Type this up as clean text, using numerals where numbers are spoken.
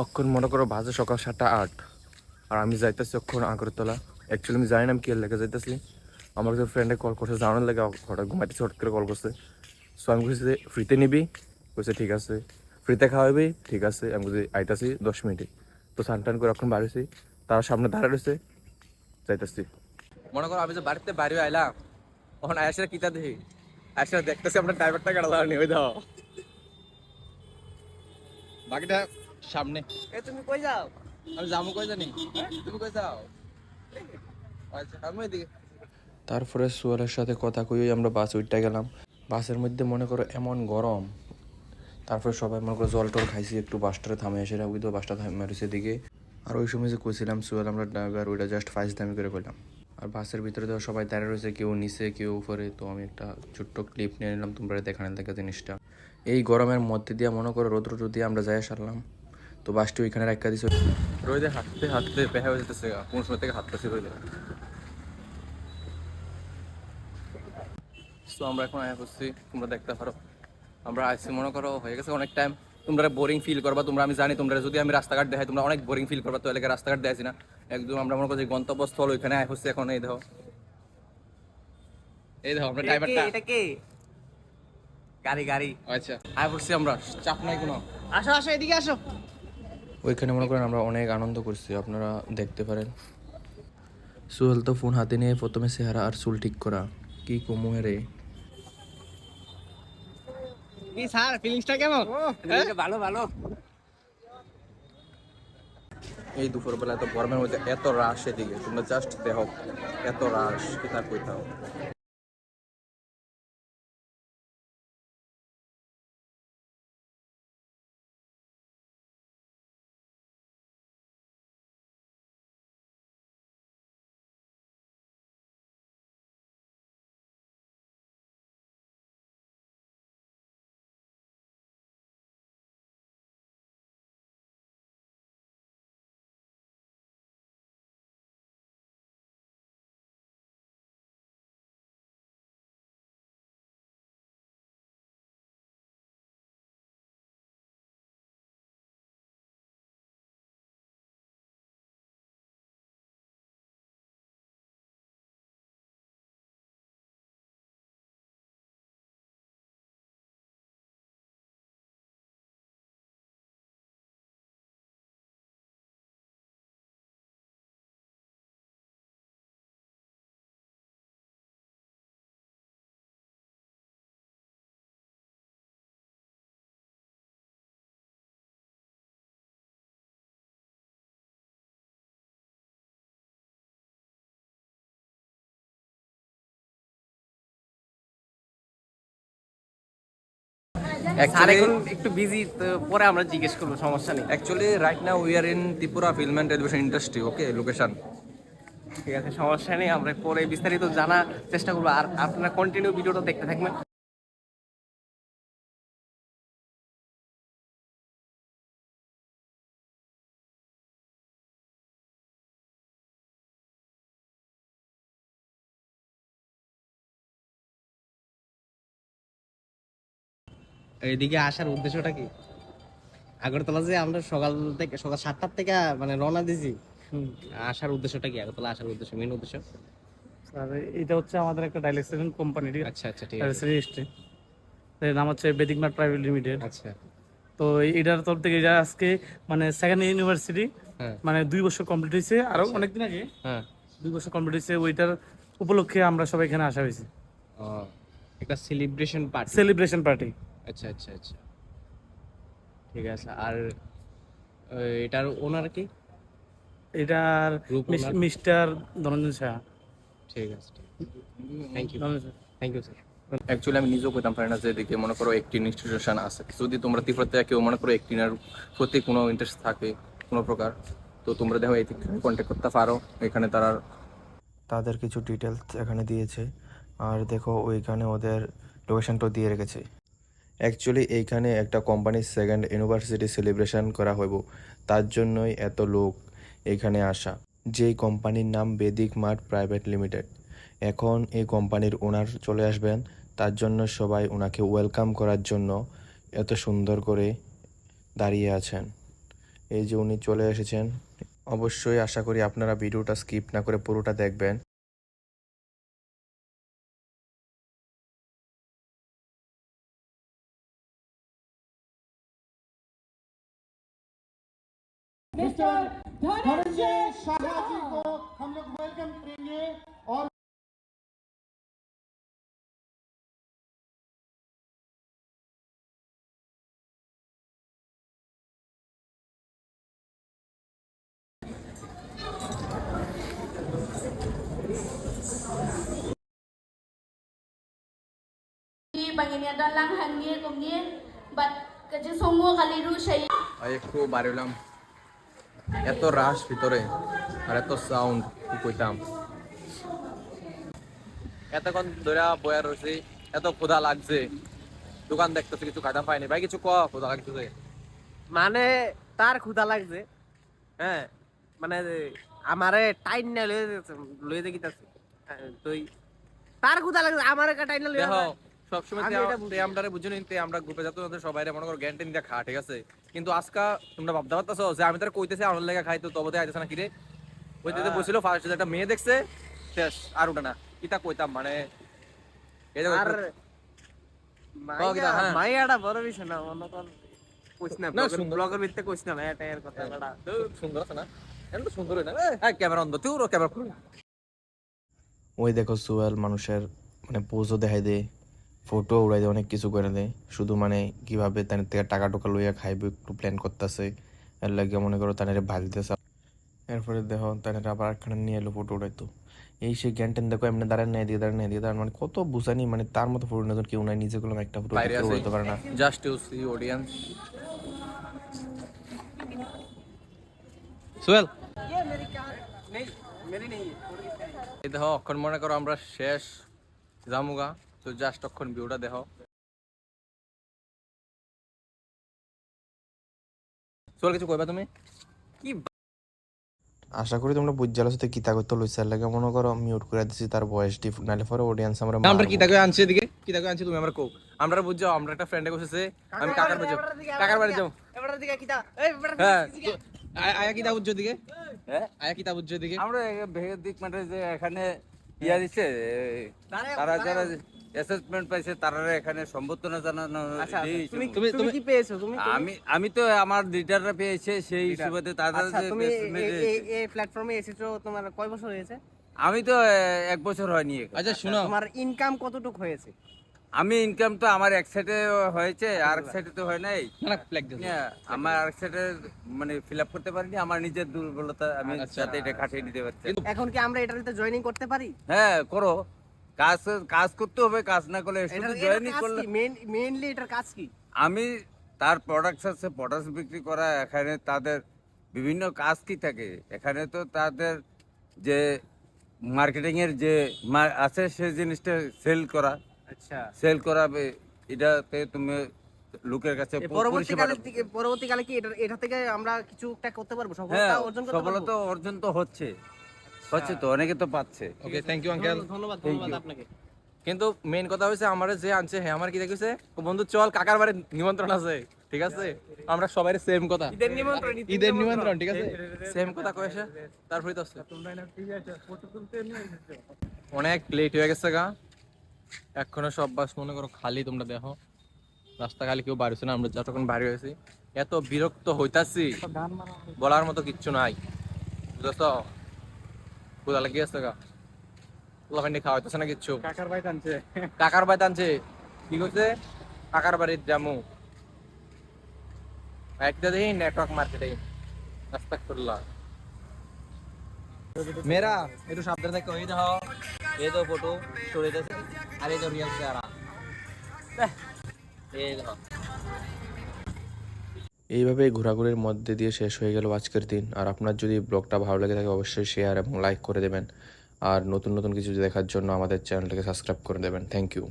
অক্ষণ মনে করো বাজে সকাল 7:08 আর আমি যাইতেছি অক্ষণ আগরতলা। অ্যাকচুয়ালি আমি জানি না আমি কি লেগে যাইতেছি। আমার একজন ফ্রেন্ডে কল করছে, জানার লেগে হঠাৎ ঘুমাইতেছে, হঠাৎ করে কল করছে। সো আমি বলছি যে ফ্রিতে নিবি, বলছে ঠিক আছে। ফ্রিতে খাওয়াবি, ঠিক আছে। আমি বলছি আইতাছি 10 মিনিটে। তো স্নান টান করে অক্ষণ বাড়িছি, তার সামনে দাঁড়া রয়েছে, যাইতেছি। মনে করো আমি যে বাড়িতে বাইরে আইলাম, তখন আয়াসের কিতা দেখি, আয়াসের দেখতেছি আপনার ড্রাইভারটা কাটা দাঁড়ানি ওই দাও বাকিটা সামনে। তুমি কই যাও? আমি যাবো কই জানি। তুমি কই যাও? আচ্ছা আমি এদিকে। তারপরে সোহেলের সাথে কথা কই আমরা বাস উঠতে গেলাম। বাসের মধ্যে মনে করো এমন গরম। তারপরে সবাই মনে করো জল টল খাইছি, একটু বাসটারে থামে এসে ওই তো বাসটা থামে মারিছে দিকে। আর ওই সময় যে কইছিলাম সোহেল আমরা ড্রাইভার, ওইটা জাস্ট ফাইজ দামি করে কইলাম। আর বাসের ভিতরে তো সবাই দাঁড়িয়ে রয়েছে, কেউ নিচে কেউ উপরে। তো আমি একটা ছোট্ট ক্লিপ নিয়ে নিলাম, তোমরা দেখানোর দেখা জিনিসটা। এই গরমের মধ্যে দিয়ে মনে করো রোদ দিয়ে আমরা যাই সারলাম। তো বাসটি ওইখানে রাখা দিছে। রোদে হাঁটতে হাঁটতে পেহা হয়ে যেতেছে, কোন সময় থেকে হাঁটতেছি রোদে। তো আমরা এখন আয়া করছি, তোমরা দেখতে পারো। আমরা আইসি মনে করো হয়ে গেছে অনেক টাইম। তোমরা বোরিং ফিল করবা, তোমরা আমি জানি তোমরা যদি আমি রাস্তাঘাট দেখাই তোমরা অনেক বোরিং ফিল করবা। তো এলাকায় রাস্তাঘাট দেখাইছি না একদম। আমরা মনে করছি গন্তব্যস্থল ওইখানে আয় হচ্ছে এখন। এই দেখো, এই দেখো আমরা ড্রাইভারটা। এটা কে? গাড়ি গাড়ি। আচ্ছা আয় করছি আমরা, চাপ নাই কোনো। আসো আসো এদিকে আসো। ওইখানে মনে করেন আমরা অনেক আনন্দ করছি, আপনারা দেখতে পারেন। সোহেল তো ফোন হাতে নিয়ে প্রথমে চেহারা আর চুল ঠিক করা, কি কমু রে। কি স্যার ফিলিংসটা কেমন? ভালো ভালো। এই দুপুরবেলা এত গরমের মধ্যে এত রাশ এদিকে, তোমরা জাস্ট দেখো এত রাশ কি তার কইতাও। স্যার এখন একটু বিজি, তো পরে আমরা জিজ্ঞেস করবো, সমস্যা নেই। Actually, right now we are in Tripura Film and Television Industry. Okay, location. ঠিক আছে, সমস্যা নেই, আমরা পরে বিস্তারিত জানার চেষ্টা করবো। আর আপনারা কন্টিনিউ ভিডিওটা দেখতে থাকবেন। এইদিকে আসার উদ্দেশ্যটা কি? আগরতলা যে আমরা সকাল 7টার থেকে মানে রওনা দিছি, আসার উদ্দেশ্যটা কি? আগরতলা আসার উদ্দেশ্য, মেন উদ্দেশ্য? স্যার এটা হচ্ছে আমাদের একটা ডাইলেকশন কোম্পানি, আচ্ছা আচ্ছা, ঠিক আছে। রেজিস্ট্রি। এর নাম হচ্ছে বেদিক মার্ট প্রাইভেট লিমিটেড। আচ্ছা। তো এটার তরফ থেকে এটা আজকে মানে সেকেন্ড ইউনিভার্সিটি, হ্যাঁ। মানে 2 বছর কমপ্লিট হয়েছে, আরো আচ্ছা। অনেকদিন আগে হ্যাঁ। 2 বছর কমপ্লিট হয়েছে। ওইটার উপলক্ষে আমরা সবাই এখানে আসা হয়েছি, ও, একটা সেলিব্রেশন পার্টি। Celebration party. আচ্ছা আচ্ছা আচ্ছা, ঠিক আছে। আর এটার ওনার কি? এটার group owner? Mister Dhananjay Saha. ঠিক আছে, thank you, Dhananjay. Thank you sir. Actually আমি নিজেও কইতাম পারি না যে এদিকে মনে করো একটি ইনস্টিটিউশন আছে। যদি তোমরা ত্রিপুরা থেকে কেউ মনে করো একটিনার প্রতি কোনো ইন্টারেস্ট থাকে কোনো প্রকার, তো তোমরা দেখো এই কন্ট্যাক্ট করতে পারো। এখানে তাদের কিছু ডিটেলস এখানে দিয়েছে। আর দেখো ওইখানে ওদের লোকেশনটা দিয়ে রেখেছে। অ্যাকচুয়ালি এইখানে একটা কোম্পানির সেকেন্ড ইউনিভার্সিটি সেলিব্রেশন করা হইব, তার জন্যই এত লোক এখানে আসা। যেই কোম্পানির নাম বেদিক মার্ট প্রাইভেট লিমিটেড। এখন এই কোম্পানির ওনার চলে আসবেন, তার জন্য সবাই ওনাকে ওয়েলকাম করার জন্য এত সুন্দর করে দাঁড়িয়ে আছেন। এই যে উনি চলে এসেছেন। অবশ্যই আশা করি আপনারা ভিডিওটা স্কিপ না করে পুরোটা দেখবেন। मिस्टर धनंजय शाह जी को हम लोग वेलकम करेंगे और Panginnya dalang hangnya kumnya bat kerja semua kali ru saya আর একটু বাড়িলাম, এত রাশ ভিতরে আর এত সাউন্ড কি কইতাম। এতক্ষণ ধরে বয়া রয়েছি, এত ক্ষুধা লাগছে, দোকান দেখতেছে কিছু খাইতে পাইনি। ভাই কিছু ক্ষুধা লাগতেছে মানে তার ক্ষুধা লাগছে, হ্যাঁ মানে আমারে টাইম না লয়ে দেখিতাছে তুই, তার ক্ষুধা লাগছে আমারে টাইম না লয়ে দেখো। সবসময় আমি এটা বুঝি। আমরা বুঝি নিতে আমরা গ্রুপে যাতে ওদের সবাই মনে করো জ্ঞান টেন দিয়ে খা, ঠিক আছে। কিন্তু আজকা তোমরা ভাবতে পারতেছো যে আমি তার কইতেছি আমার লেগে খাইতো তবে আইতেছে না কিরে। ওই দিতে বসছিল ফার্স্ট একটা মেয়ে দেখছে, শেষ আর ওটা না কিতা কইতাম মানে এই যে আর কিতা, হ্যাঁ। মাইয়াটা বড় বিষয় না, মনে কর কইছ না না, সুন্দর। ব্লগের ভিতরে কইছ না এটা এর কথা বড়া সুন্দর আছে না, এটা তো সুন্দর না। হ্যাঁ ক্যামেরা অন্ধ, তুই ওর ক্যামেরা খুল। ওই দেখো সোহেল মানুষের মানে পোজও দেখাই দেয়, ফটো উড়াই দেয়, অনেক কিছু করে দেয়, শুধু মানে কিভাবে তার থেকে টাকা টোকা লইয়া খাইবে একটু প্ল্যান করতেছে। এর লাগে মনে করো তানের ভাজতেছে। এরপরে দেখো তানের আবার একখানে নিয়ে এলো ফটো উড়াইতো। এই সে জ্ঞান টেন দেখো এমনি দাঁড়ায় নেই দিয়ে দাঁড়ায় নেই দিয়ে দাঁড়ান, মানে কত বুঝানি, মানে তার মতো ফটো নতুন কেউ নাই, নিজে করলাম একটা ফটো উড়াইতে পারে না। Just to see audience. Sohel এই দেখো অক্ষণ মনে করো আমরা শেষ জামুগা, তো জাস্ট অক্ষণ ভিউটা দেখো। সোহেল কিছু কইবা তুমি কি? আশা করি তোমরা বুঝজালো সাথে কিতা করতে লইছে, লাগে মনে করো মিউট করে দিছি তার ভয়েস ডিপ নালে পরে অডিয়েন্স আমরা কিতা কই আনছি এদিকে, কিতা কই আনছি তুমি আমরা কোক আমরা বুঝাও। আমরা একটা ফ্রেন্ডে কইছে আমি কাকার বাড়ি যাও, কাকার বাড়ি যাও। এবারে দিকে কিটা এই হ্যাঁ আয়া কিতা বুঝছো দিকে, হ্যাঁ আয়া কিতা বুঝছো দিকে। আমরা ভেগের দিক মানে যে এখানে ইয়া দিচ্ছে, তারা যারা অ্যাসেসমেন্ট পাইছে তারা এখানে সম্বর্ধনা জানানো আচ্ছা দিয়েছে। তুমি কি পেয়েছো তুমি আমি তো আমার লিডাররা পেয়েছে সেই হিসেবে তাদের আচ্ছা যে তুমি assessment এ- এই প্ল্যাটফর্মে এসেছো তোমার কয় বছর হয়েছে? আমি তো 1 বছর হয়নি এখানে। আচ্ছা শুনো, তোমার ইনকাম কতটুকু হয়েছে? আমি ইনকাম তো আমার এক সাইডে হয়েছে আর এক সাইডে তো হয় নাই। না ফ্ল্যাগ দিও। না, আমার আরেক সাইডে মানে ফিল আপ করতে পারিনি, আমার নিজের দুর্বলতা আমি সাথে এটা কাটিয়ে নিতে পারছি। এখন কি আমরা এটাতে জয়েনিং করতে পারি? হ্যাঁ করো, কাজ কাজ করতে হবে, কাজ না করলে শুধু জয়েনিং করলে। মেইনলি এটার কাজ কি? আমি তার প্রোডাক্টস আছে, প্রোডাক্টস বিক্রি করা। এখানে তাদের বিভিন্ন কাজ কি থাকে, এখানে তো তাদের যে মার্কেটিং এর যে আছে সেই জিনিসটা সেল করা, আচ্ছা সেল করা এটাতে তুমি লোকের কাছে পরবর্তীকালে কি এটা থেকে আমরা কিছু একটা করতে পারবো, হ্যাঁ সফলতা অর্জন করতে পারবো? সফলতা অর্জন তো হচ্ছে তো, অনেকে তো পাচ্ছে। Okay thank you uncle. ধন্যবাদ আপনাকে। কিন্তু মেইন কথা হচ্ছে আমার যে আনছে হ্যাঁ আমার কি দেখেছে বন্ধু চল কাকার বাড়ি নিমন্ত্রণ আছে, ঠিক আছে। আমরা সবাই সেম কথা, ঈদের নিমন্ত্রণ, ঠিক আছে সেম কথা কয়েছে। তারপরে তো অনেক লেট হয়ে গেছে গা, এখনো সব বাস মনে করো খালি। তোমরা দেখো রাস্তা খালি, কেউ বাড়িছে না। আমরা যতক্ষণ বাড়ি হয়েছি এত বিরক্ত হইতাছি বলার মতো কিচ্ছু নাই, বুঝছ। কোথা লাগিয়ে আছে গা, ওখানে খাওয়া হইতেছে না কিচ্ছু। কাকার বাড়ি টানছে কি করছে, কাকার বাড়ির জামু একটা দেখি নেটওয়ার্ক মার্কেটে রাস্তা করলা মেরা একটু সাবধানে থাকো। এই দেখো এই তো ফটো স্টোরি আছে, আর এই তো রিয়েল চেহারা। এই দেখো এইভাবে ঘোরাঘুরির মধ্যে দিয়ে শেষ হয়ে গেল আজকের দিন। আর আপনার যদি ব্লগটা ভালো লাগে থাকে অবশ্যই শেয়ার এবং লাইক করে দেবেন। আর নতুন নতুন কিছু দেখার জন্য আমাদের চ্যানেলটাকে সাবস্ক্রাইব করে দেবেন। Thank you.